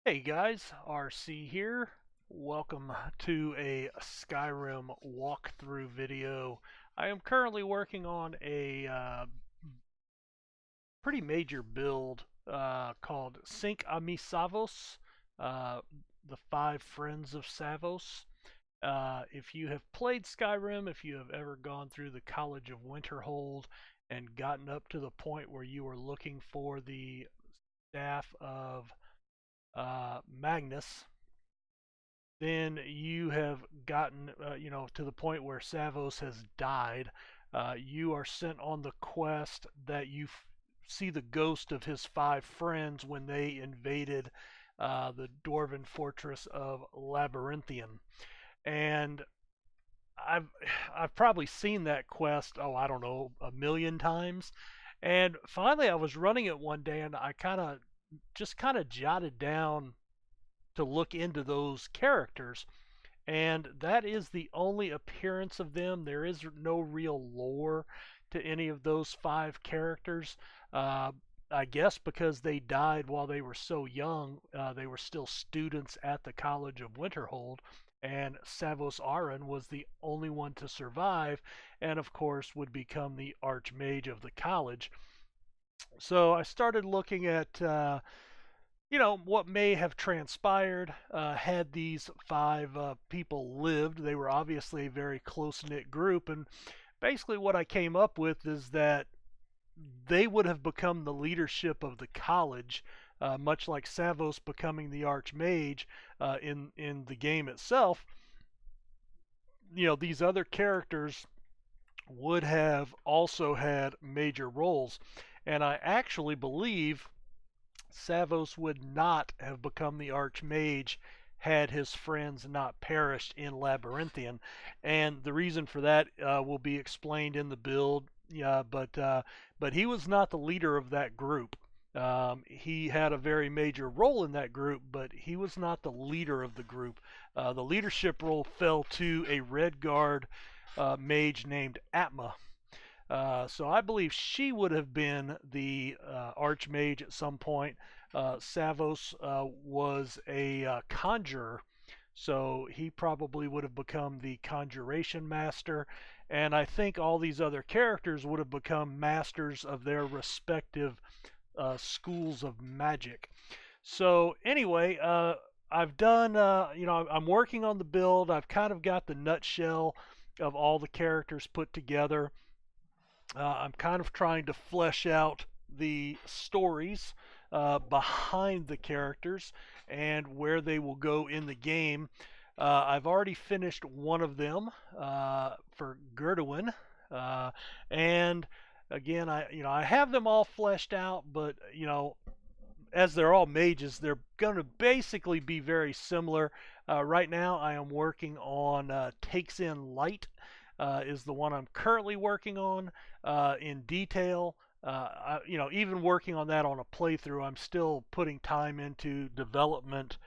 Hey guys, RC here. Welcome to a Skyrim walkthrough video. I am currently working on a pretty major build called Sync Ami Savos, uh, the Five Friends of Savos. If you have played Skyrim, if you have ever gone through the College of Winterhold and gotten up to the point where you are looking for the staff of Magnus, then you have gotten, to the point where Savos has died. You are sent on the quest that you see the ghost of his five friends when they invaded the dwarven fortress of Labyrinthian. And I've I've probably seen that quest, oh, I don't know, a million times. And finally I was running it one day and I kind of jotted down to look into those characters, and that is the only appearance of them. There is no real lore to any of those five characters. Uh, I guess because they died while they were so young, they were still students at the College of Winterhold, and Savos Aran was the only one to survive, and of course would become the Archmage of the college. So I started looking at what may have transpired had these five people lived. They were obviously a very close knit group, and basically what I came up with is that they would have become the leadership of the college, much like Savos becoming the Archmage in the game itself. These other characters would have also had major roles, and I actually believe Savos would not have become the Archmage had his friends not perished in Labyrinthian. And the reason for that will be explained in the build. Yeah, but he was not the leader of that group. He had a very major role in that group, but he was not the leader of the group. The leadership role fell to a Red Guard mage named Atma. So I believe she would have been the Archmage at some point. Savos was a conjurer, so he probably would have become the conjuration master. And I think all these other characters would have become masters of their respective schools of magic. So anyway, I've done, I'm working on the build. I've kind of got the nutshell of all the characters put together. I'm kind of trying to flesh out the stories behind the characters and where they will go in the game. I've already finished one of them for Gerduin, and again, I have them all fleshed out, but as they're all mages, they're going to basically be very similar. Right now, I am working on Takes in Light, is the one I'm currently working on in detail. Even working on that on a playthrough, I'm still putting time into development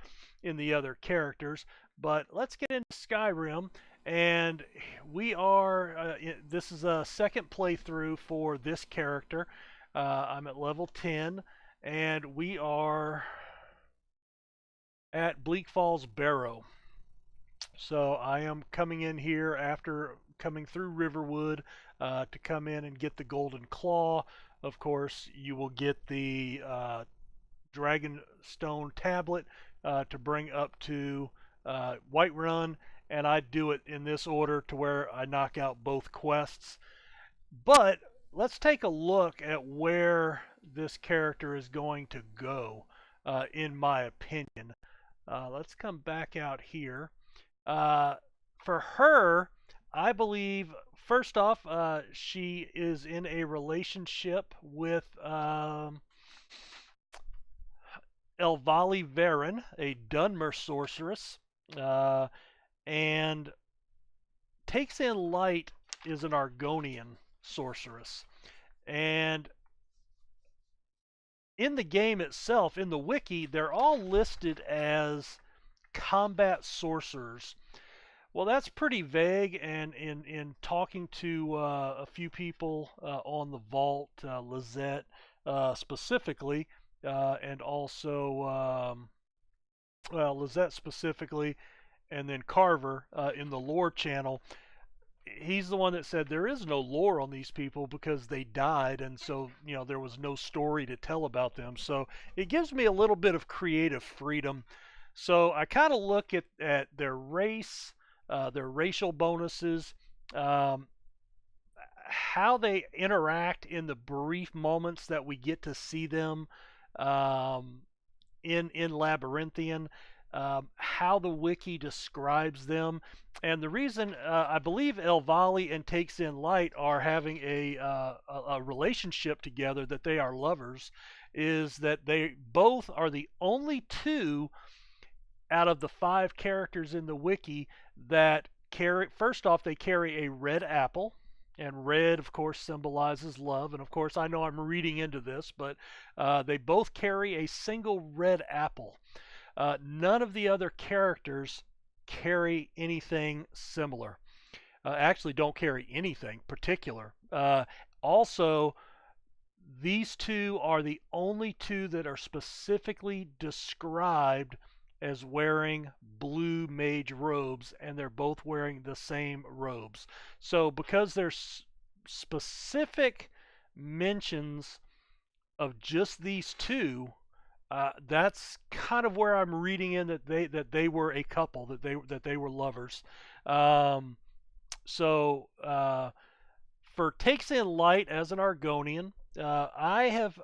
in the other characters. But let's get into Skyrim, and this is a second playthrough for this character. I'm at level 10, and we are at Bleak Falls Barrow. So I am coming in here after coming through Riverwood to come in and get the Golden Claw. Of course, you will get the Dragonstone tablet to bring up to Whiterun, and I do it in this order to where I knock out both quests. But let's take a look at where this character is going to go, in my opinion. Let's come back out here. Uh, for her, I believe, first off, she is in a relationship with Elvali Varen, a Dunmer sorceress, uh, and Takes in Light is an Argonian sorceress. And in the game itself, in the wiki, they're all listed as combat sorcerers. Well, that's pretty vague, and in talking to a few people on the vault, Lizette specifically, and also well, Lizette specifically, and then Carver in the lore channel. He's the one that said there is no lore on these people because they died, and so there was no story to tell about them. So it gives me a little bit of creative freedom. So I kind of look at their race, their racial bonuses, um, how they interact in the brief moments that we get to see them um, in Labyrinthian, how the wiki describes them, and the reason I believe Elvali and Takes in Light are having a relationship together, that they are lovers, is that they both are the only two out of the five characters in the wiki that carry. First off, they carry a red apple. And red, of course, symbolizes love. And of course, I know I'm reading into this, but they both carry a single red apple. None of the other characters carry anything similar. Actually, don't carry anything particular. Also, these two are the only two that are specifically described as wearing blue mage robes, and they're both wearing the same robes. So, because there's specific mentions of just these two, that's kind of where I'm reading in that they were a couple, that they were lovers. Um, so for Takes in Light as an Argonian, I have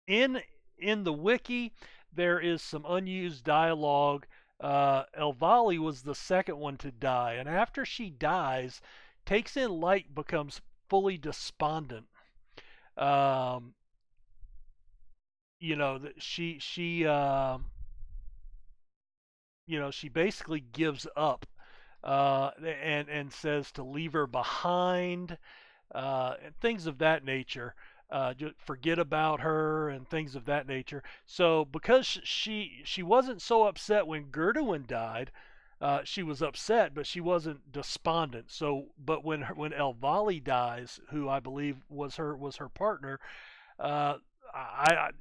in in the wiki there is some unused dialogue. Elvali was the second one to die, and after she dies, Takes in Light becomes fully despondent. Um, she basically gives up, and says to leave her behind, and things of that nature. Just forget about her and things of that nature. So because she wasn't so upset when Gerduin died, she was upset, but she wasn't despondent. So, but when Elvali dies, who I believe was her partner, uh,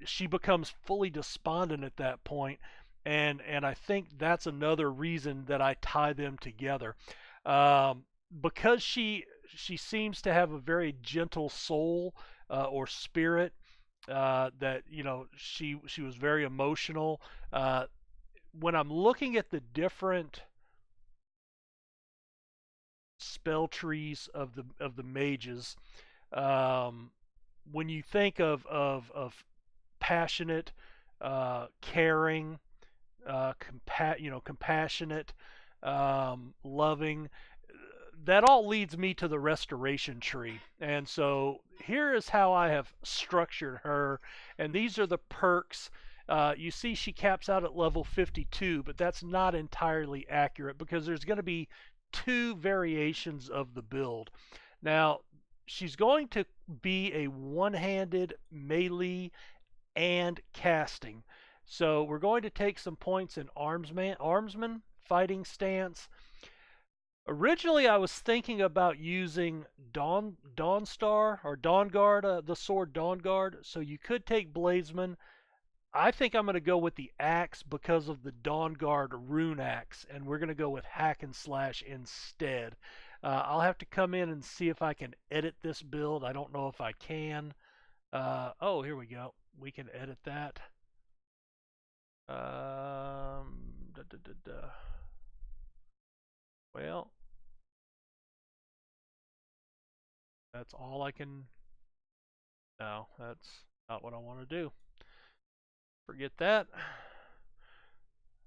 she becomes fully despondent at that point, and I think that's another reason that I tie them together, because she seems to have a very gentle soul, or spirit, that she was very emotional. When I'm looking at the different spell trees of the mages, um, when you think of passionate, caring, compassionate, loving, that all leads me to the restoration tree. And so here is how I have structured her, and these are the perks. You see, she caps out at level 52, but that's not entirely accurate because there's going to be two variations of the build. Now, she's going to be a one-handed melee and casting. So we're going to take some points in armsman, fighting stance. Originally, I was thinking about using Dawnstar or Dawnguard, the sword Dawnguard. So you could take Bladesman. I think I'm going to go with the axe because of the Dawnguard rune axe, and we're going to go with hack and slash instead. I'll have to come in and see if I can edit this build. I don't know if I can. Oh, here we go. We can edit that. Da, da, da, da. Well, that's all I can. No, that's not what I want to do. Forget that.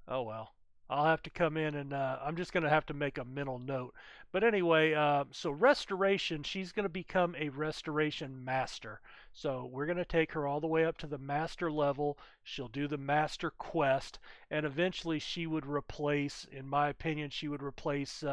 Oh well. I'll have to come in and I'm just going to have to make a mental note. But anyway, so restoration, she's going to become a restoration master. So we're going to take her all the way up to the master level. She'll do the master quest, and eventually she would replace, in my opinion, she would replace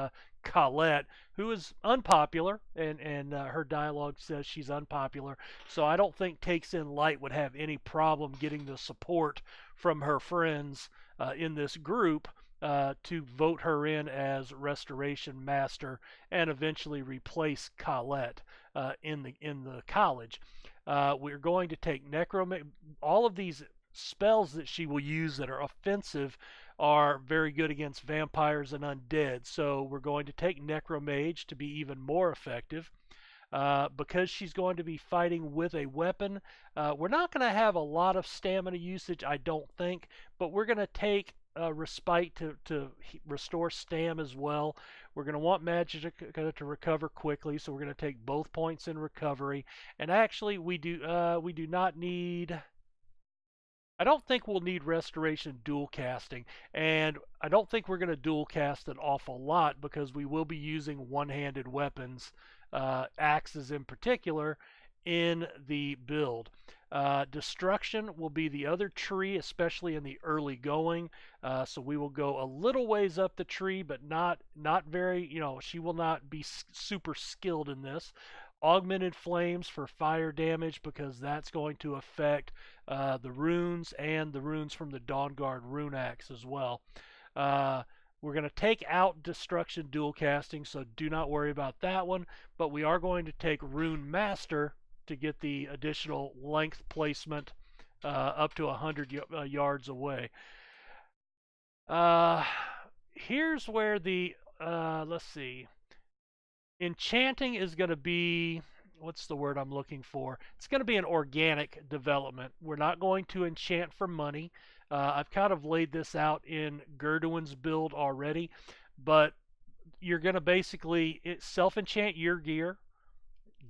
Colette, who is unpopular, and her dialogue says she's unpopular. So I don't think Takes in Light would have any problem getting the support from her friends in this group to vote her in as Restoration Master and eventually replace Colette in the college. We're going to take Necromancy. All of these spells that she will use that are offensive are very good against vampires and undead. So we're going to take Necromage to be even more effective. Because she's going to be fighting with a weapon, we're not going to have a lot of stamina usage, I don't think, but we're going to take respite to restore stam as well. We're going to want magic to recover quickly, so we're going to take both points in recovery. And actually, we do not need. I don't think we'll need restoration dual casting, and I don't think we're going to dual cast an awful lot because we will be using one-handed weapons, axes in particular, in the build. Destruction will be the other tree, especially in the early going. So we will go a little ways up the tree, but not very. She will not be super skilled in this. Augmented flames for fire damage because that's going to affect the runes and the runes from the Dawnguard rune axe as well. We're going to take out destruction dual casting, so do not worry about that one. But we are going to take Rune Master to get the additional length placement up to 100 yards away. Here's where the let's see. Enchanting is going to be, what's the word I'm looking for? It's going to be an organic development. We're not going to enchant for money. I've kind of laid this out in Gerduin's build already, but you're going to basically self-enchant your gear,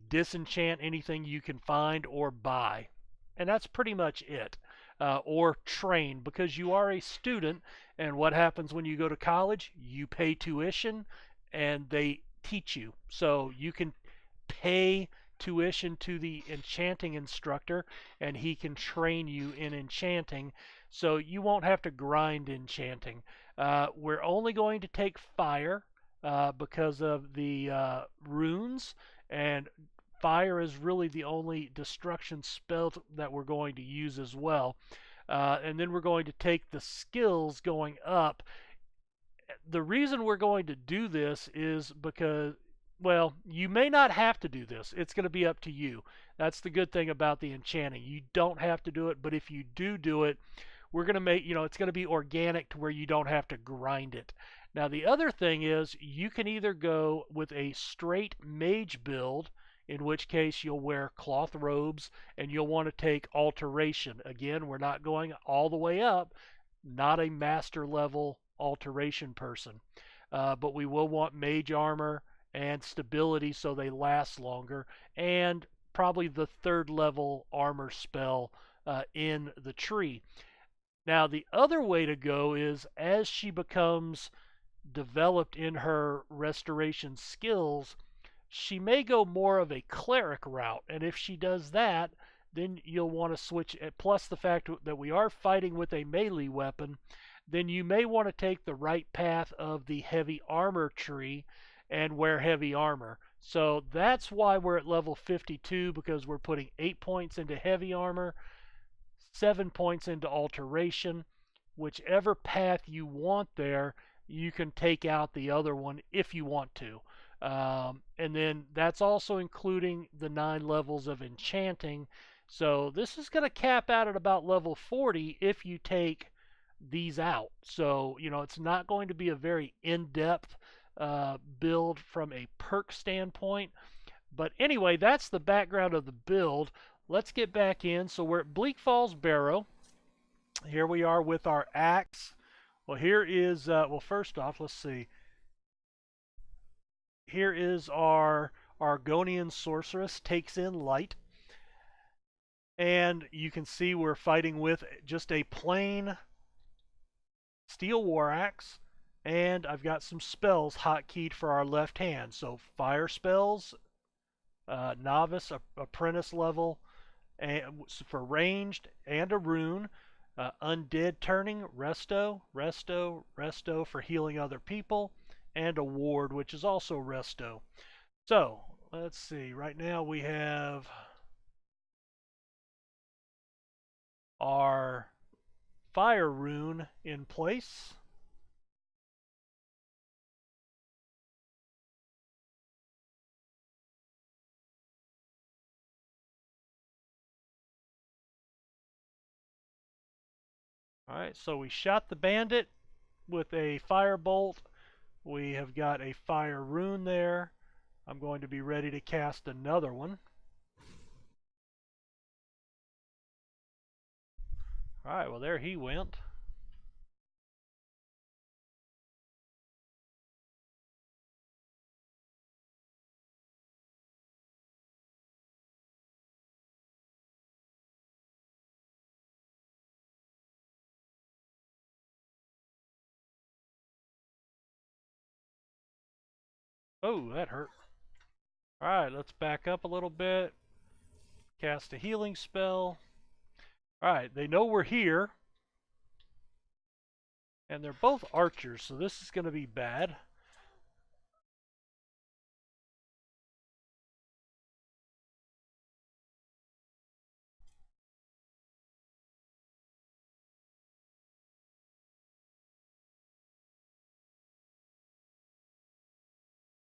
disenchant anything you can find or buy. And that's pretty much it. Or train, because you are a student, and what happens when you go to college? You pay tuition, and they teach you. So you can pay tuition to the enchanting instructor, and he can train you in enchanting. So you won't have to grind enchanting. We're only going to take fire because of the runes, and fire is really the only destruction spell that we're going to use as well. And then we're going to take the skills going up. The reason we're going to do this is because, well, you may not have to do this. It's going to be up to you. That's the good thing about the enchanting. You don't have to do it, but if you do it, we're going to make, it's going to be organic to where you don't have to grind it. Now, the other thing is you can either go with a straight mage build, in which case you'll wear cloth robes and you'll want to take alteration. Again, we're not going all the way up, not a master level alteration person. But we will want mage armor and stability so they last longer, and probably the third level armor spell in the tree. Now, the other way to go is as she becomes developed in her restoration skills, she may go more of a cleric route. And if she does that, then you'll want to switch. Plus the fact that we are fighting with a melee weapon, then you may want to take the right path of the heavy armor tree and wear heavy armor. So that's why we're at level 52, because we're putting 8 points into heavy armor, 7 points into alteration. Whichever path you want there, you can take out the other one if you want to. And then that's also including the 9 levels of enchanting. So this is going to cap out at about level 40 if you take these out. So, it's not going to be a very in-depth build from a perk standpoint. But anyway, that's the background of the build. Let's get back in. So we're at Bleak Falls Barrow. Here we are with our axe. Well, here is, first off, let's see. Here is our Argonian sorceress, takes in light. And you can see we're fighting with just a plain steel war axe. And I've got some spells hotkeyed for our left hand. So fire spells, novice, apprentice level, and for ranged, and a rune. Undead turning, resto, resto, resto for healing other people, and a ward, which is also resto. So, let's see. Right now we have our fire rune in place. Alright, so we shot the bandit with a firebolt. We have got a fire rune there. I'm going to be ready to cast another one. Alright, well there he went. Oh, that hurt. Alright, let's back up a little bit. Cast a healing spell. Alright, they know we're here. And they're both archers, so this is going to be bad.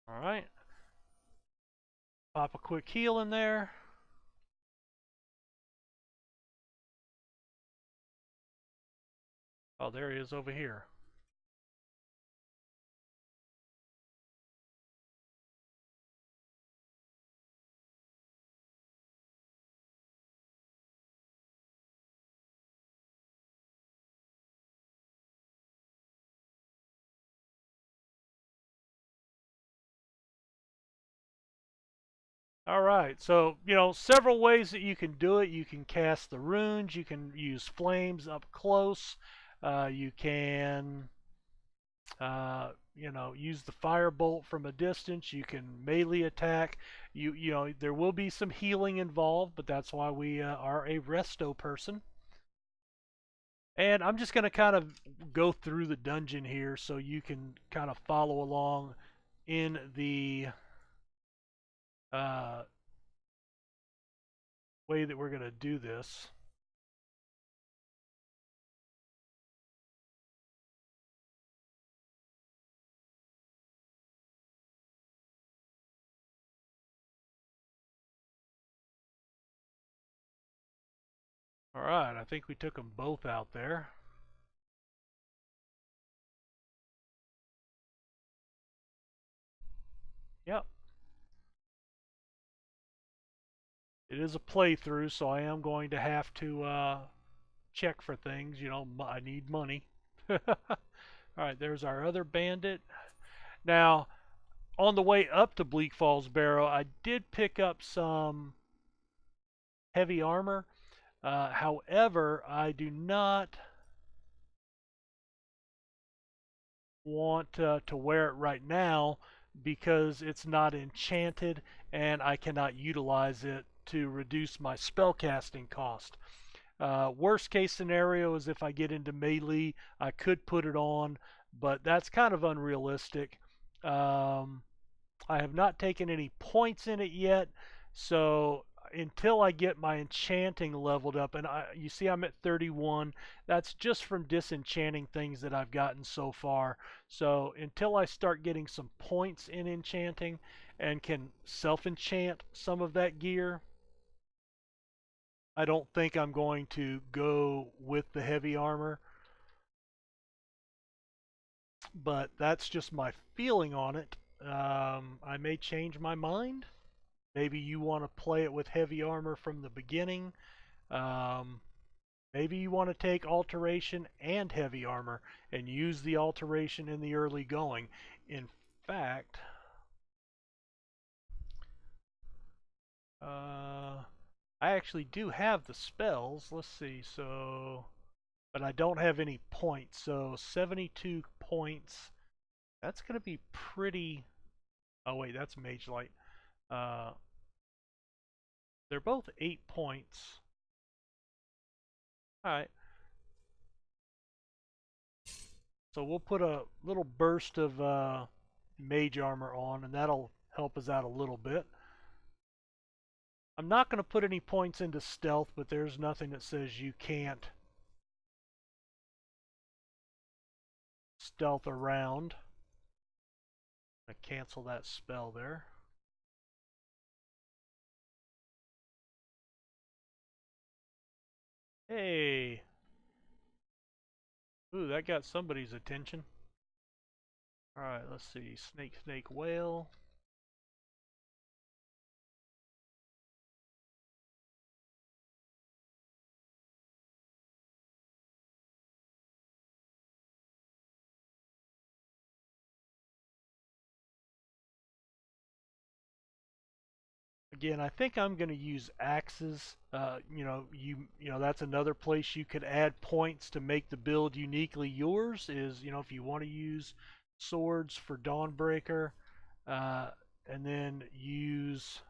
Alright. Pop a quick heal in there. Oh, there he is over here. Alright, so, several ways that you can do it. You can cast the runes, you can use flames up close, you can, use the firebolt from a distance, you can melee attack. There will be some healing involved, but that's why we are a resto person. And I'm just going to kind of go through the dungeon here so you can kind of follow along in the uh, way that we're going to do this. Alright, I think we took them both out there. Yep. It is a playthrough, so I am going to have to check for things. I need money. Alright, there's our other bandit. Now, on the way up to Bleak Falls Barrow, I did pick up some heavy armor. However, I do not want to wear it right now because it's not enchanted and I cannot utilize it to reduce my spellcasting cost. Worst case scenario is if I get into melee, I could put it on, but that's kind of unrealistic. I have not taken any points in it yet, so until I get my enchanting leveled up, and you see I'm at 31, that's just from disenchanting things that I've gotten so far. So until I start getting some points in enchanting and can self-enchant some of that gear, I don't think I'm going to go with the heavy armor. But that's just my feeling on it. I may change my mind. Maybe you want to play it with heavy armor from the beginning. Um, Maybe you want to take alteration and heavy armor and use the alteration in the early going. In fact, I actually do have the spells. Let's see. But I don't have any points. So 72 points. That's going to be pretty. Oh wait, that's Mage Light. Uh, they're both 8 points. Alright, so we'll put a little burst of mage armor on, and that'll help us out a little bit. I'm not going to put any points into stealth, but there's nothing that says you can't stealth around. I'm going to cancel that spell there. Hey, Ooh, that got somebody's attention. Alright, let's see. Snake, snake, whale. Again, I think I'm going to use axes. That's another place you could add points to make the build uniquely yours. If you want to use swords for Dawnbreaker, uh, and then use.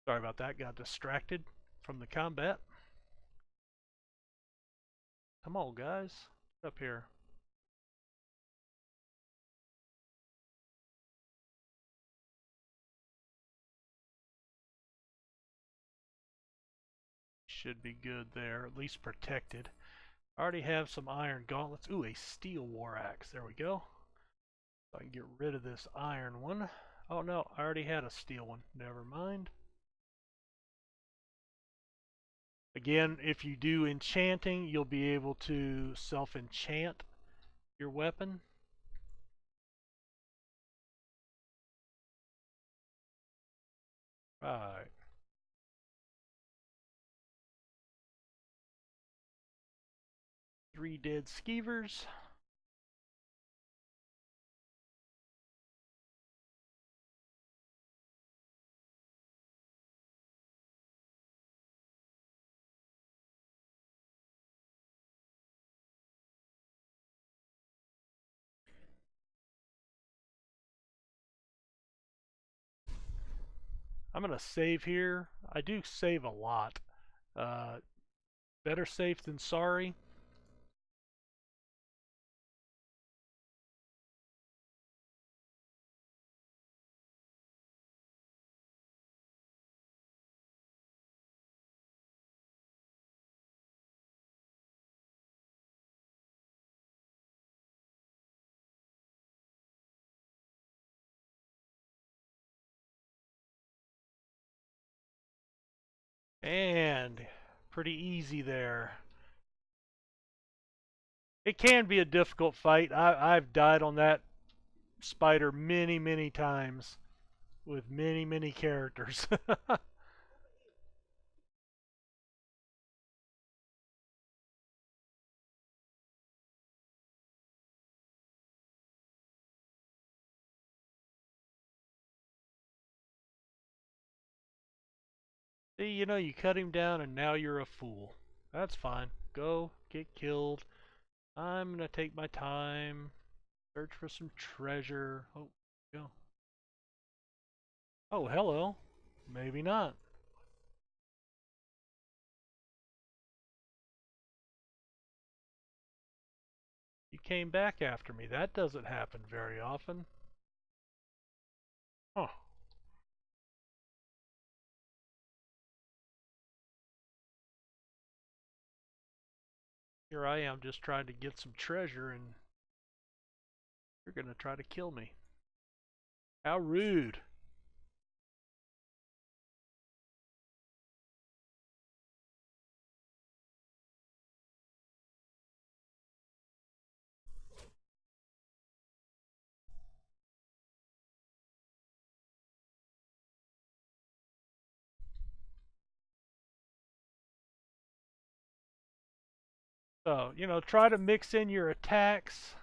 Sorry about that. Got distracted from the combat. Come on, guys, get up here. Should be good there, at least protected. I already have some iron gauntlets. Ooh, a steel war axe. There we go. So I can get rid of this iron one. Oh no, I already had a steel one. Never mind. Again, if you do enchanting, you'll be able to self-enchant your weapon. Right. Three dead skeevers. I'm going to save here. I do save a lot. Uh, Better safe than sorry. And pretty easy there. It can be a difficult fight. I've died on that spider many, many times with many, many characters. See, you cut him down and now you're a fool. That's fine. Go, get killed. I'm gonna take my time, search for some treasure. Oh, go. Oh, hello. Maybe not. You came back after me. That doesn't happen very often. Huh. Here I am just trying to get some treasure and you're gonna try to kill me. How rude. So, try to mix in your attacks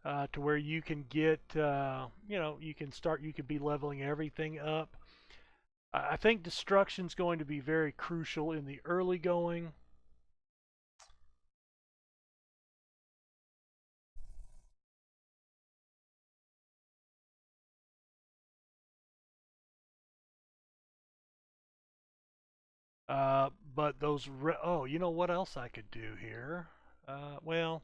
to where you can get, you could be leveling everything up. I think destruction's going to be very crucial in the early going. But oh, you know what else I could do here? Well,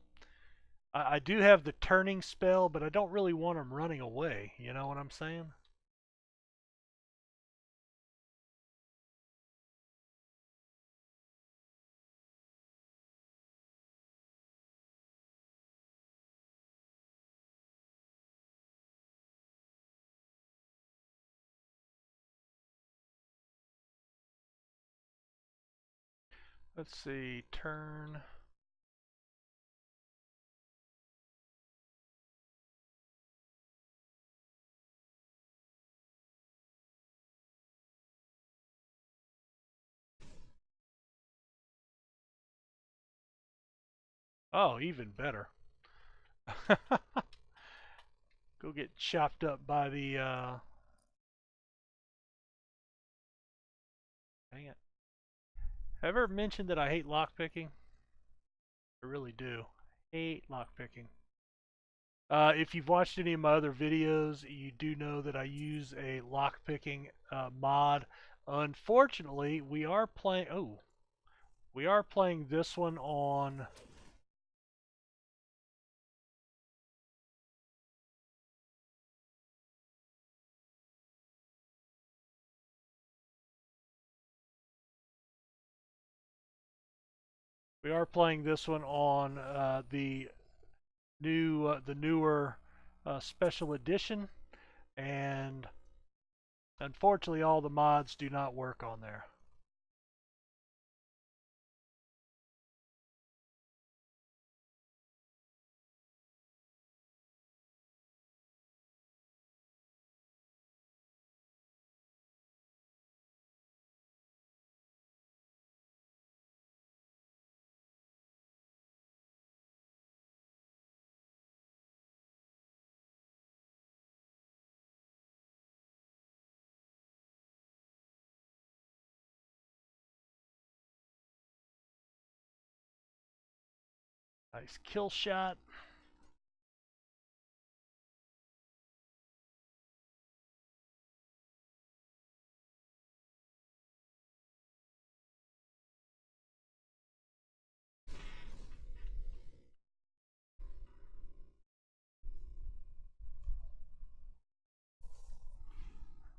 I do have the turning spell, but I don't really want them running away. You know what I'm saying? Let's see, turn. Oh, even better. Go get chopped up by the, dang it. Have I ever mentioned that I hate lockpicking? I really do. Hate lockpicking. If you've watched any of my other videos, you do know that I use a lockpicking mod. Unfortunately, we are playing. Oh, we are playing this one on. We are playing this one on the newer special edition, and unfortunately, all the mods do not work on there. Nice kill shot.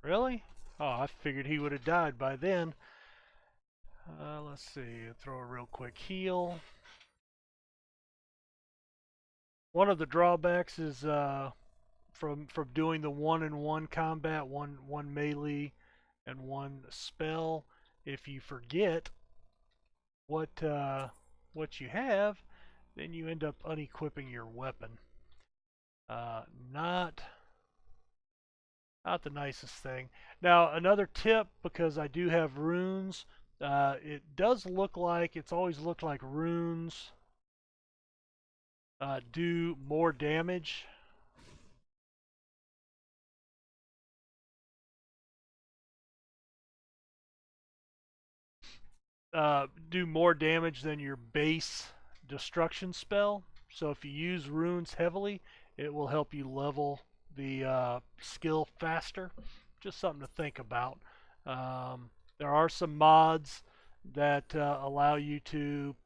Really? Oh, I figured he would have died by then. Let's see. Throw a real quick heal. One of the drawbacks is from doing the one-in-one combat, one melee and one spell. If you forget what what you have, then you end up unequipping your weapon. Uh, not not the nicest thing. Now another tip, because I do have runes. It does look like it's always looked like runes do more damage. Do more damage than your base destruction spell. So if you use runes heavily, it will help you level the skill faster. Just something to think about. There are some mods that allow you to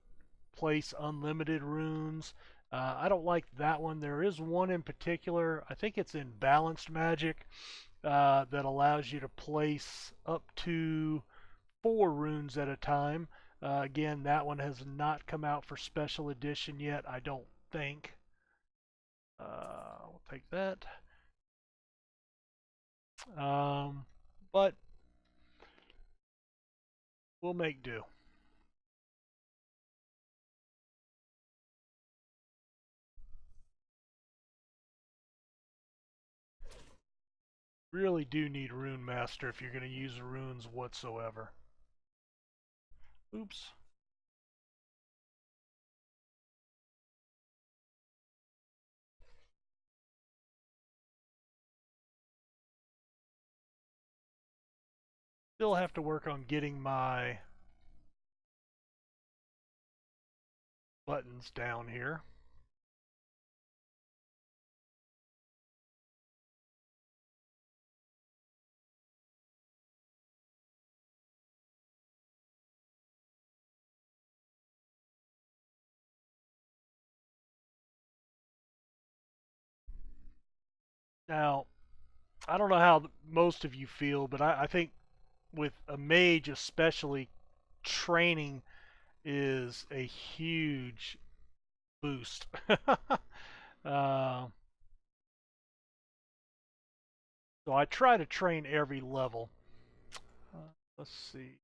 place unlimited runes. I don't like that one. There is one in particular, I think it's in Balanced Magic, that allows you to place up to 4 runes at a time. Again, that one has not come out for special edition yet, I don't think. We'll take that. But we'll make do. Really do need Rune Master if you're going to use runes whatsoever. Oops. Still have to work on getting my buttons down here. Now, I don't know how most of you feel, but I think with a mage especially, training is a huge boost. uh, so I try to train every level. Let's see.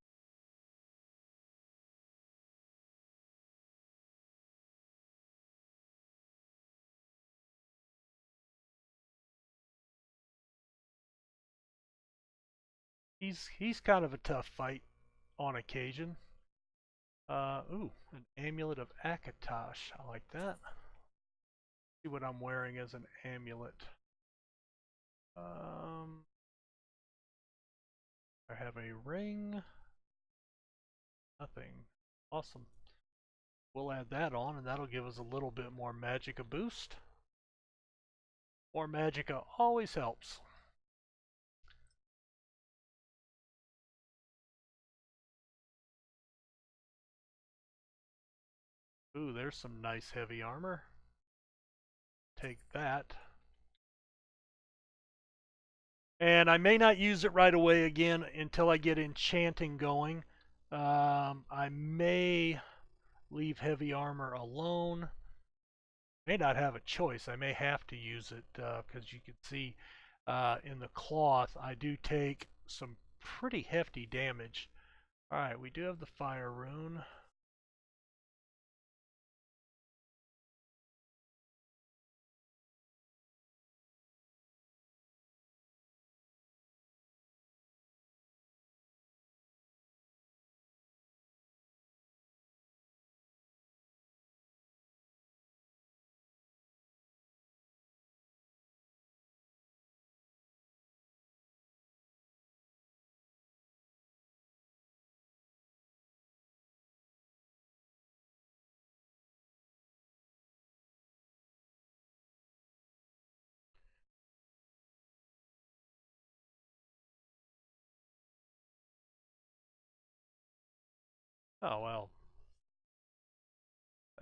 He's kind of a tough fight on occasion. Ooh, an amulet of Akatosh. I like that. See what I'm wearing as an amulet. Um, I have a ring. Nothing. Awesome. We'll add that on, and that'll give us a little bit more magicka boost. More magicka always helps. Ooh, there's some nice heavy armor. Take that. And I may not use it right away again until I get enchanting going. I may leave heavy armor alone. May not have a choice. I may have to use it because you can see in the cloth I do take some pretty hefty damage. Alright, we do have the fire rune. Oh well,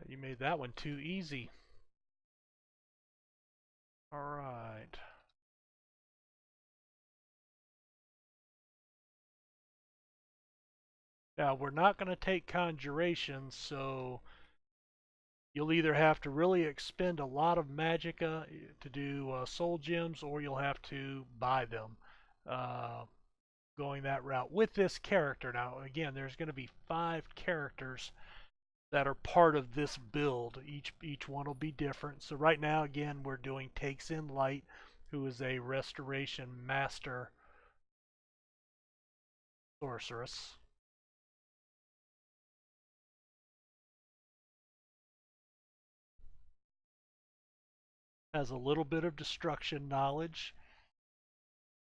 you made that one too easy. Alright. Now we're not going to take conjuration, so you'll either have to really expend a lot of magicka to do soul gems, or you'll have to buy them. Uh, Going that route with this character. Now, again, there's going to be 5 characters that are part of this build. Each one will be different. So right now, again, we're doing Takes in Light, who is a Restoration Master Sorceress. Has a little bit of destruction knowledge,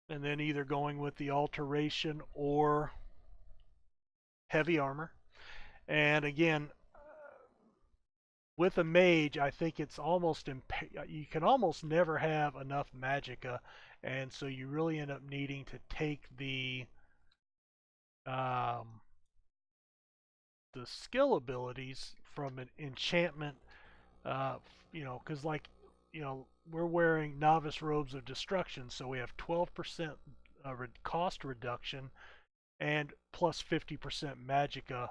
and then either going with the alteration or heavy armor. And again, with a mage, I think it's almost you can almost never have enough magicka, and so you really end up needing to take um, the skill abilities from an enchantment. Because like we're wearing novice robes of destruction, so we have 12% cost reduction and plus 50% magicka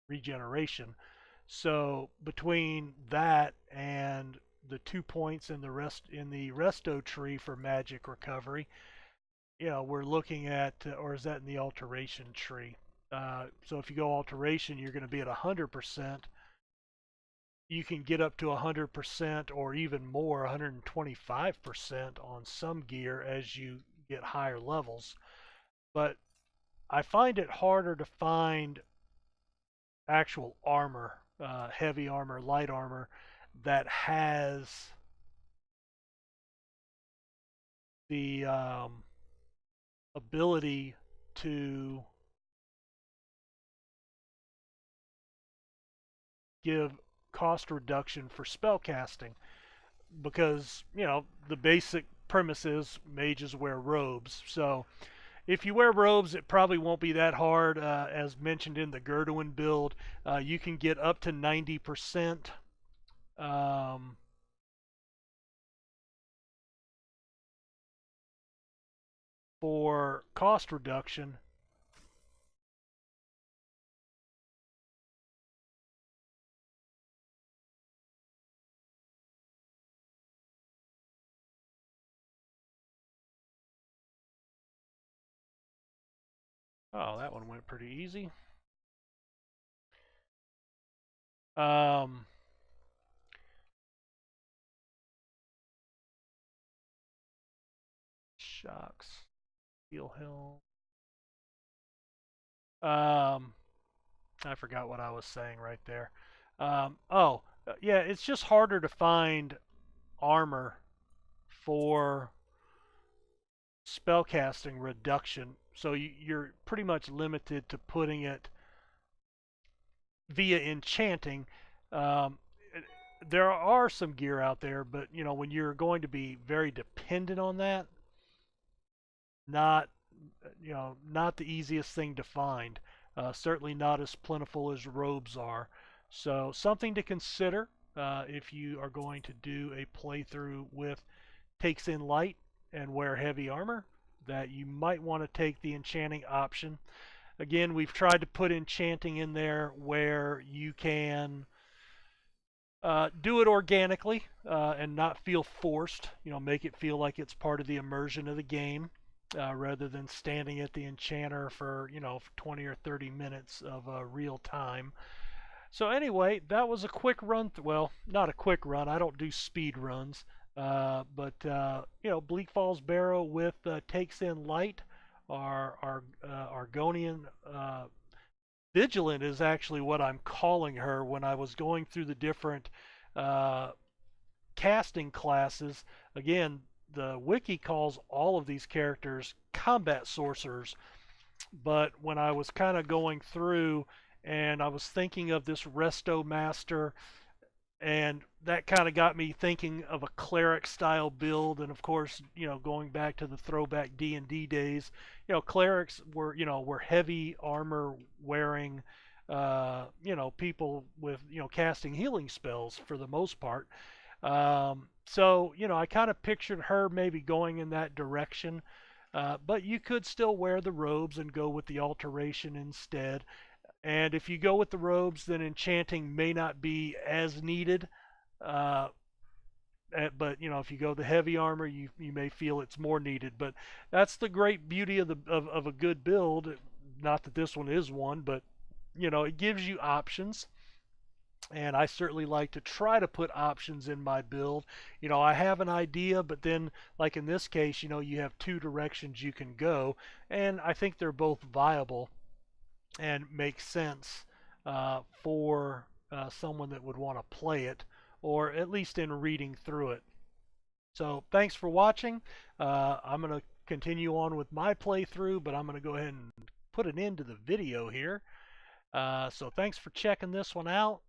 regeneration. So between that and the 2 points in the resto tree for magic recovery, we're looking at, or is that in the alteration tree? So if you go alteration, you're going to be at 100%. You can get up to 100% or even more, 125% on some gear as you get higher levels. But I find it harder to find actual armor, heavy armor, light armor, that has the ability to give cost reduction for spell casting. Because, the basic premise is mages wear robes. So if you wear robes, it probably won't be that hard. As mentioned in the Gerduin build, you can get up to 90% um, for cost reduction. Oh, that one went pretty easy. Um, Shocks. Steel Hill. Um, I forgot what I was saying right there. Yeah, it's just harder to find armor for spellcasting reduction. So you're pretty much limited to putting it via enchanting. Um, there are some gear out there, but when you're going to be very dependent on that, not not the easiest thing to find. Certainly not as plentiful as robes are. So something to consider if you are going to do a playthrough with takes in light and wear heavy armor, that you might want to take the enchanting option. Again, we've tried to put enchanting in there where you can do it organically and not feel forced. Make it feel like it's part of the immersion of the game rather than standing at the enchanter for 20 or 30 minutes of real time. So anyway, that was a quick run. Well, not a quick run. I don't do speed runs. But Bleak Falls Barrow with takes in light. Our Argonian Vigilant is actually what I'm calling her when I was going through the different uh, casting classes. Again, the wiki calls all of these characters combat sorcerers, but when I was kind of going through and I was thinking of this Resto Master, and that kind of got me thinking of a cleric style build. And of course, going back to the throwback D&D days, clerics were heavy armor wearing people with casting healing spells for the most part. So I kind of pictured her maybe going in that direction. But you could still wear the robes and go with the alteration instead. And if you go with the robes, then enchanting may not be as needed. Uh, but if you go the heavy armor, you may feel it's more needed. But that's the great beauty of a good build. Not that this one is one, but it gives you options. And I certainly like to try to put options in my build. I have an idea, but then, like in this case, you have two directions you can go, and I think they're both viable and make sense for someone that would want to play it, or at least in reading through it. So thanks for watching. I'm going to continue on with my playthrough, but I'm going to go ahead and put an end to the video here. So thanks for checking this one out.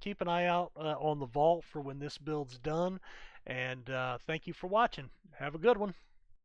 Keep an eye out on the vault for when this build's done. And thank you for watching. Have a good one.